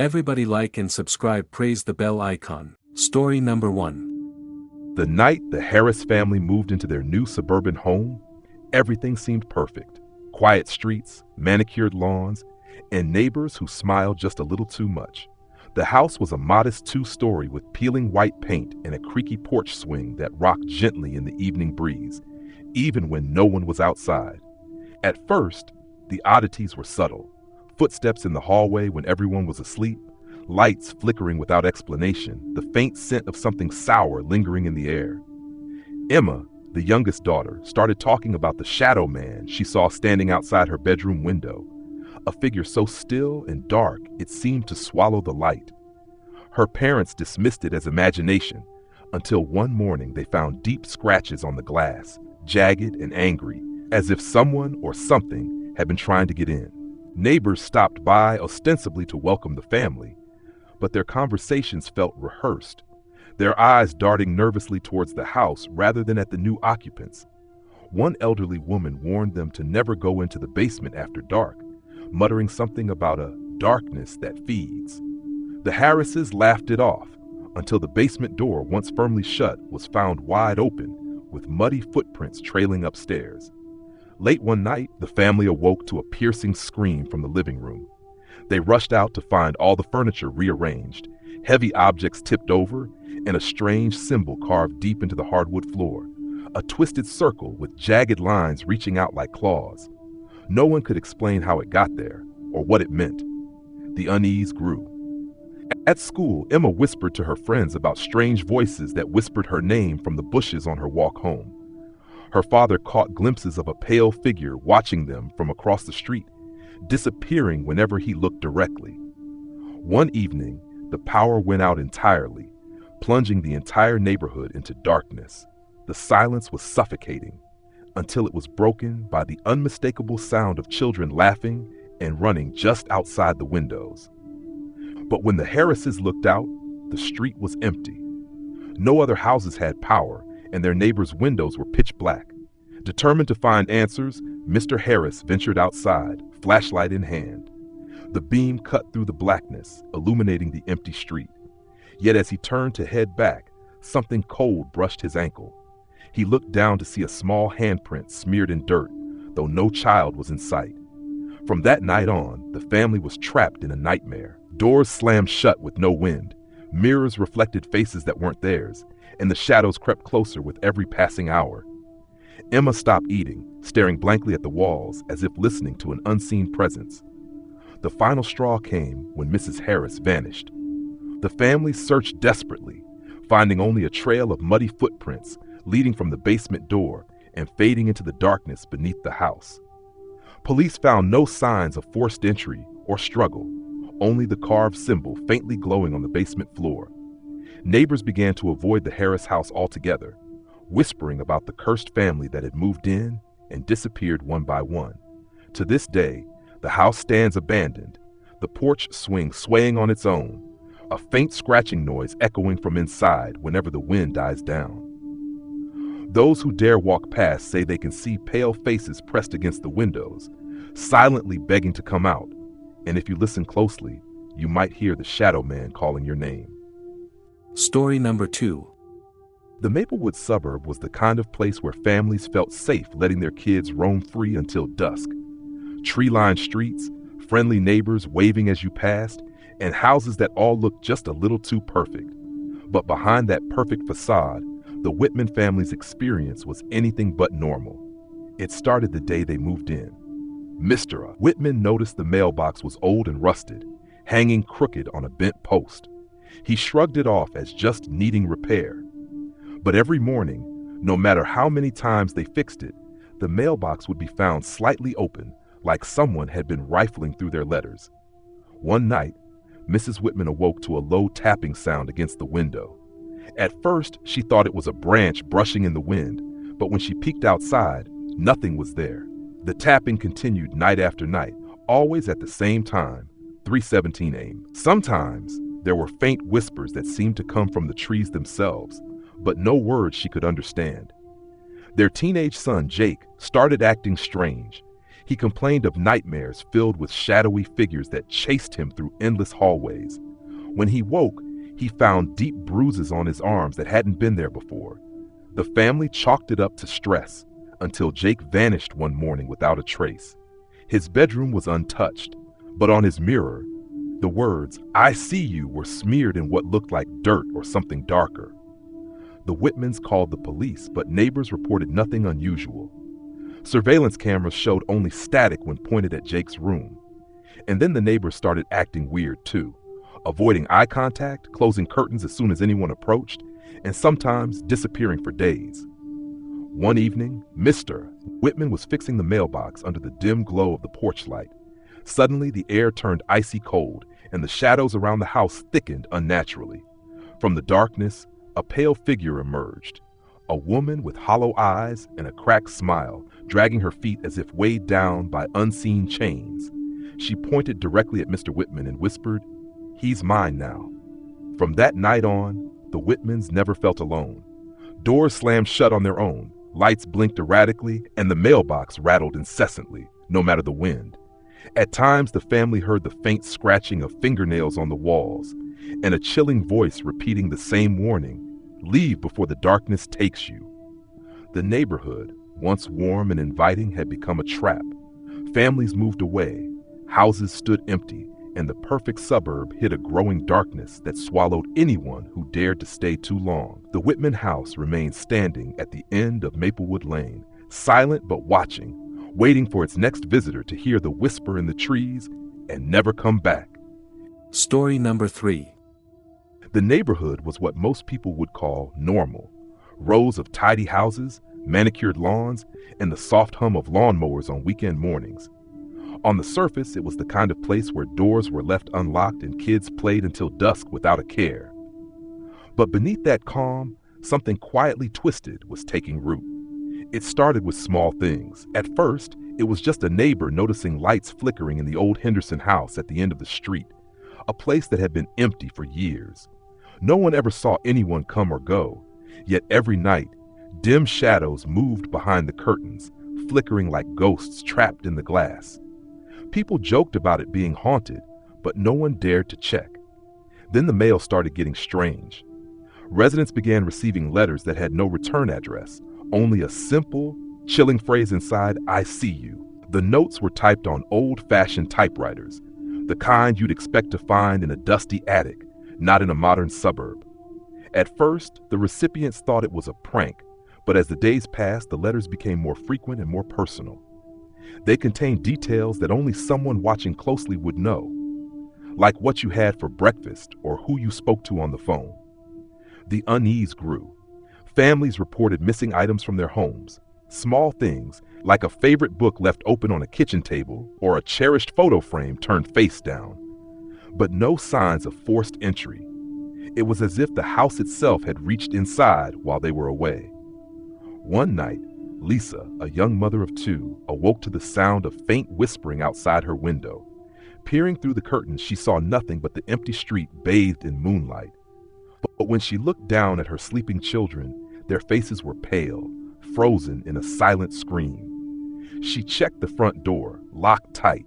Everybody like and subscribe, praise the bell icon. Story number 1. The night the Harris family moved into their new suburban home, everything seemed perfect. Quiet streets, manicured lawns, and neighbors who smiled just a little too much. The house was a modest 2-story with peeling white paint and a creaky porch swing that rocked gently in the evening breeze, even when no one was outside. At first, the oddities were subtle. Footsteps in the hallway when everyone was asleep, lights flickering without explanation, the faint scent of something sour lingering in the air. Emma, the youngest daughter, started talking about the shadow man she saw standing outside her bedroom window, a figure so still and dark it seemed to swallow the light. Her parents dismissed it as imagination, until one morning they found deep scratches on the glass, jagged and angry, as if someone or something had been trying to get in. Neighbors stopped by ostensibly to welcome the family, but their conversations felt rehearsed, their eyes darting nervously towards the house rather than at the new occupants. One elderly woman warned them to never go into the basement after dark, muttering something about a darkness that feeds. The Harrises laughed it off until the basement door, once firmly shut, was found wide open with muddy footprints trailing upstairs. Late one night, the family awoke to a piercing scream from the living room. They rushed out to find all the furniture rearranged, heavy objects tipped over, and a strange symbol carved deep into the hardwood floor, a twisted circle with jagged lines reaching out like claws. No one could explain how it got there or what it meant. The unease grew. At school, Emma whispered to her friends about strange voices that whispered her name from the bushes on her walk home. Her father caught glimpses of a pale figure watching them from across the street, disappearing whenever he looked directly. One evening, the power went out entirely, plunging the entire neighborhood into darkness. The silence was suffocating, until it was broken by the unmistakable sound of children laughing and running just outside the windows. But when the Harrises looked out, the street was empty. No other houses had power, and their neighbors' windows were pitch black. Determined to find answers, Mr. Harris ventured outside, flashlight in hand. The beam cut through the blackness, illuminating the empty street. Yet as he turned to head back, something cold brushed his ankle. He looked down to see a small handprint smeared in dirt, though no child was in sight. From that night on, the family was trapped in a nightmare. Doors slammed shut with no wind. Mirrors reflected faces that weren't theirs, and the shadows crept closer with every passing hour. Emma stopped eating, staring blankly at the walls as if listening to an unseen presence. The final straw came when Mrs. Harris vanished. The family searched desperately, finding only a trail of muddy footprints leading from the basement door and fading into the darkness beneath the house. Police found no signs of forced entry or struggle, only the carved symbol faintly glowing on the basement floor. Neighbors began to avoid the Harris house altogether, whispering about the cursed family that had moved in and disappeared one by one. To this day, the house stands abandoned, the porch swing swaying on its own, a faint scratching noise echoing from inside whenever the wind dies down. Those who dare walk past say they can see pale faces pressed against the windows, silently begging to come out, and if you listen closely, you might hear the shadow man calling your name. Story number 2. The Maplewood suburb was the kind of place where families felt safe letting their kids roam free until dusk. Tree-lined streets, friendly neighbors waving as you passed, and houses that all looked just a little too perfect. But behind that perfect facade, the Whitman family's experience was anything but normal. It started the day they moved in. Mr. Whitman noticed the mailbox was old and rusted, hanging crooked on a bent post. He shrugged it off as just needing repair. But every morning, no matter how many times they fixed it, the mailbox would be found slightly open, like someone had been rifling through their letters. One night, Mrs. Whitman awoke to a low tapping sound against the window. At first, she thought it was a branch brushing in the wind, but when she peeked outside, nothing was there. The tapping continued night after night, always at the same time, 3:17 a.m. Sometimes, there were faint whispers that seemed to come from the trees themselves, but no words she could understand. Their teenage son, Jake, started acting strange. He complained of nightmares filled with shadowy figures that chased him through endless hallways. When he woke, he found deep bruises on his arms that hadn't been there before. The family chalked it up to stress until Jake vanished one morning without a trace. His bedroom was untouched, but on his mirror, the words, "I see you," were smeared in what looked like dirt or something darker. The Whitmans called the police, but neighbors reported nothing unusual. Surveillance cameras showed only static when pointed at Jake's room. And then the neighbors started acting weird too, avoiding eye contact, closing curtains as soon as anyone approached, and sometimes disappearing for days. One evening, Mr. Whitman was fixing the mailbox under the dim glow of the porch light. Suddenly, the air turned icy cold, and the shadows around the house thickened unnaturally. From the darkness, a pale figure emerged, a woman with hollow eyes and a cracked smile, dragging her feet as if weighed down by unseen chains. She pointed directly at Mr. Whitman and whispered, "He's mine now." From that night on, the Whitmans never felt alone. Doors slammed shut on their own, lights blinked erratically, and the mailbox rattled incessantly, no matter the wind. At times, the family heard the faint scratching of fingernails on the walls, and a chilling voice repeating the same warning, "Leave before the darkness takes you." The neighborhood, once warm and inviting, had become a trap. Families moved away, houses stood empty, and the perfect suburb hid a growing darkness that swallowed anyone who dared to stay too long. The Whitman house remained standing at the end of Maplewood Lane, silent but watching, waiting for its next visitor to hear the whisper in the trees and never come back. Story number 3. The neighborhood was what most people would call normal. Rows of tidy houses, manicured lawns, and the soft hum of lawnmowers on weekend mornings. On the surface, it was the kind of place where doors were left unlocked and kids played until dusk without a care. But beneath that calm, something quietly twisted was taking root. It started with small things. At first, it was just a neighbor noticing lights flickering in the old Henderson house at the end of the street, a place that had been empty for years. No one ever saw anyone come or go, yet every night, dim shadows moved behind the curtains, flickering like ghosts trapped in the glass. People joked about it being haunted, but no one dared to check. Then the mail started getting strange. Residents began receiving letters that had no return address, only a simple, chilling phrase inside, "I see you." The notes were typed on old-fashioned typewriters, the kind you'd expect to find in a dusty attic, not in a modern suburb. At first, the recipients thought it was a prank, but as the days passed, the letters became more frequent and more personal. They contained details that only someone watching closely would know, like what you had for breakfast or who you spoke to on the phone. The unease grew. Families reported missing items from their homes, small things like a favorite book left open on a kitchen table or a cherished photo frame turned face down. But no signs of forced entry. It was as if the house itself had reached inside while they were away. One night, Lisa, a young mother of 2, awoke to the sound of faint whispering outside her window. Peering through the curtains, she saw nothing but the empty street bathed in moonlight. But when she looked down at her sleeping children, their faces were pale, frozen in a silent scream. She checked the front door, locked tight.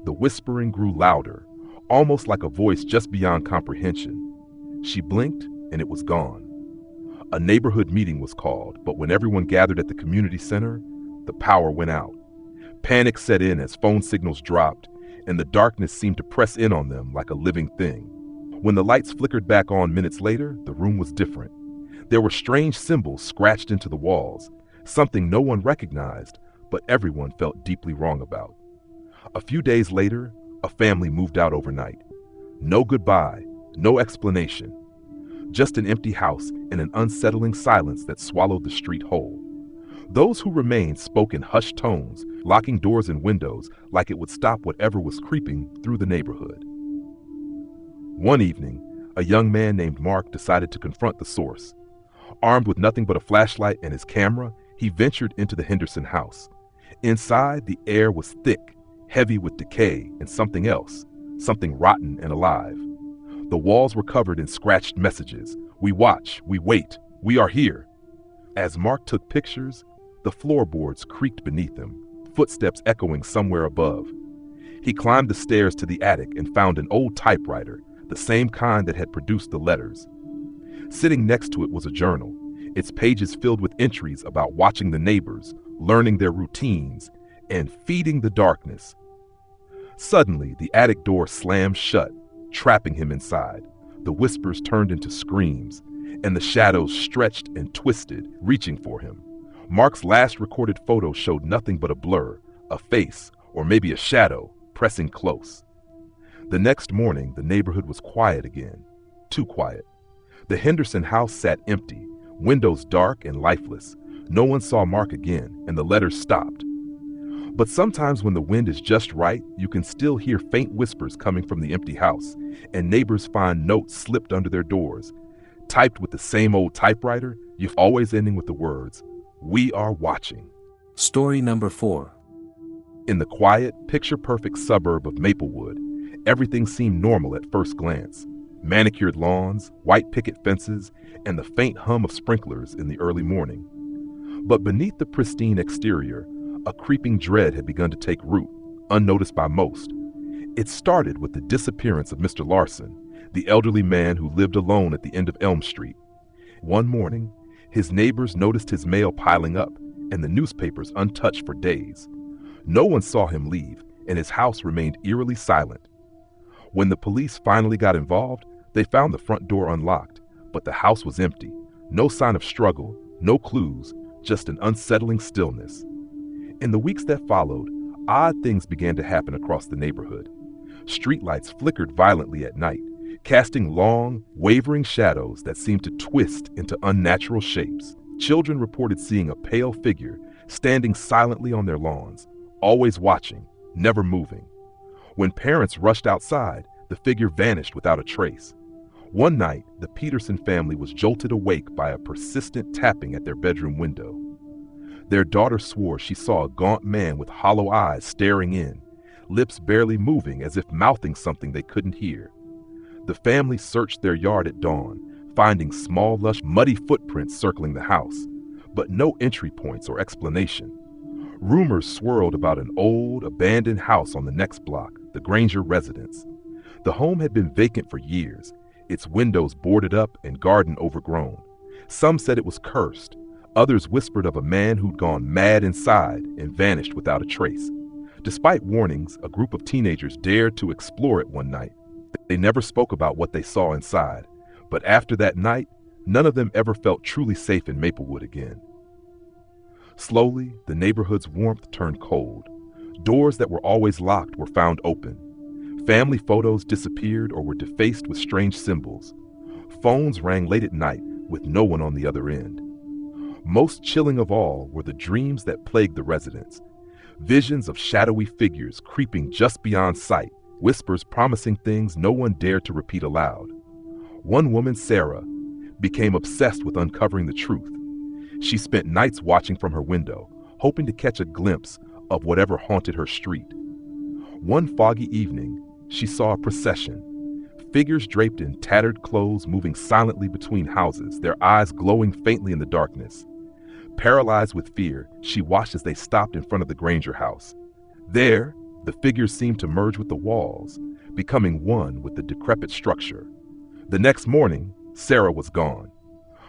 The whispering grew louder, almost like a voice just beyond comprehension. She blinked, and it was gone. A neighborhood meeting was called, but when everyone gathered at the community center, the power went out. Panic set in as phone signals dropped, and the darkness seemed to press in on them like a living thing. When the lights flickered back on minutes later, the room was different. There were strange symbols scratched into the walls, something no one recognized, but everyone felt deeply wrong about. A few days later, a family moved out overnight. No goodbye, no explanation. Just an empty house and an unsettling silence that swallowed the street whole. Those who remained spoke in hushed tones, locking doors and windows like it would stop whatever was creeping through the neighborhood. One evening, a young man named Mark decided to confront the source. Armed with nothing but a flashlight and his camera, he ventured into the Henderson house. Inside, the air was thick, heavy with decay and something else, something rotten and alive. The walls were covered in scratched messages. "We watch, we wait, we are here." As Mark took pictures, the floorboards creaked beneath him. footsteps echoing somewhere above. He climbed the stairs to the attic and found an old typewriter, the same kind that had produced the letters. Sitting next to it was a journal, its pages filled with entries about watching the neighbors, learning their routines, and feeding the darkness. Suddenly, the attic door slammed shut, trapping him inside. The whispers turned into screams, and the shadows stretched and twisted, reaching for him. Mark's last recorded photo showed nothing but a blur, a face, or maybe a shadow, pressing close. The next morning, the neighborhood was quiet again. Too quiet. The Henderson house sat empty, windows dark and lifeless. No one saw Mark again, and the letters stopped. But sometimes when the wind is just right, you can still hear faint whispers coming from the empty house, and neighbors find notes slipped under their doors, typed with the same old typewriter, you're always ending with the words, "We are watching." Story number 4. In the quiet, picture-perfect suburb of Maplewood, everything seemed normal at first glance. Manicured lawns, white picket fences, and the faint hum of sprinklers in the early morning. But beneath the pristine exterior, a creeping dread had begun to take root, unnoticed by most. It started with the disappearance of Mr. Larson, the elderly man who lived alone at the end of Elm Street. One morning, his neighbors noticed his mail piling up and the newspapers untouched for days. No one saw him leave, and his house remained eerily silent. When the police finally got involved, they found the front door unlocked, but the house was empty. No sign of struggle, no clues, just an unsettling stillness. In the weeks that followed, odd things began to happen across the neighborhood. Streetlights flickered violently at night, casting long, wavering shadows that seemed to twist into unnatural shapes. Children reported seeing a pale figure standing silently on their lawns, always watching, never moving. When parents rushed outside, the figure vanished without a trace. One night, the Peterson family was jolted awake by a persistent tapping at their bedroom window. Their daughter swore she saw a gaunt man with hollow eyes staring in, lips barely moving as if mouthing something they couldn't hear. The family searched their yard at dawn, finding small, lush, muddy footprints circling the house, but no entry points or explanation. Rumors swirled about an old, abandoned house on the next block, the Granger residence. The home had been vacant for years, its windows boarded up and garden overgrown. Some said it was cursed. Others whispered of a man who'd gone mad inside and vanished without a trace. Despite warnings, a group of teenagers dared to explore it one night. They never spoke about what they saw inside, but after that night, none of them ever felt truly safe in Maplewood again. Slowly, the neighborhood's warmth turned cold. Doors that were always locked were found open. Family photos disappeared or were defaced with strange symbols. Phones rang late at night with no one on the other end. Most chilling of all were the dreams that plagued the residents. Visions of shadowy figures creeping just beyond sight, whispers promising things no one dared to repeat aloud. One woman, Sarah, became obsessed with uncovering the truth. She spent nights watching from her window, hoping to catch a glimpse of whatever haunted her street. One foggy evening, she saw a procession. Figures draped in tattered clothes moving silently between houses, their eyes glowing faintly in the darkness. Paralyzed with fear, she watched as they stopped in front of the Granger house. There, the figures seemed to merge with the walls, becoming one with the decrepit structure. The next morning, Sarah was gone.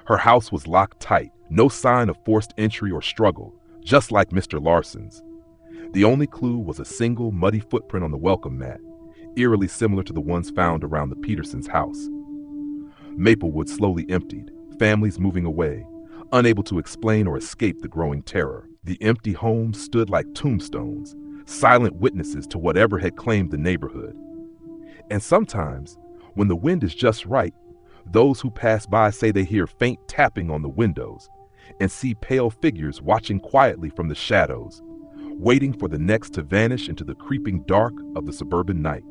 Her house was locked tight, no sign of forced entry or struggle, just like Mr. Larson's. The only clue was a single muddy footprint on the welcome mat, eerily similar to the ones found around the Petersons' house. Maplewood slowly emptied, families moving away, unable to explain or escape the growing terror. The empty homes stood like tombstones, silent witnesses to whatever had claimed the neighborhood. And sometimes, when the wind is just right, those who pass by say they hear faint tapping on the windows and see pale figures watching quietly from the shadows, waiting for the next to vanish into the creeping dark of the suburban night.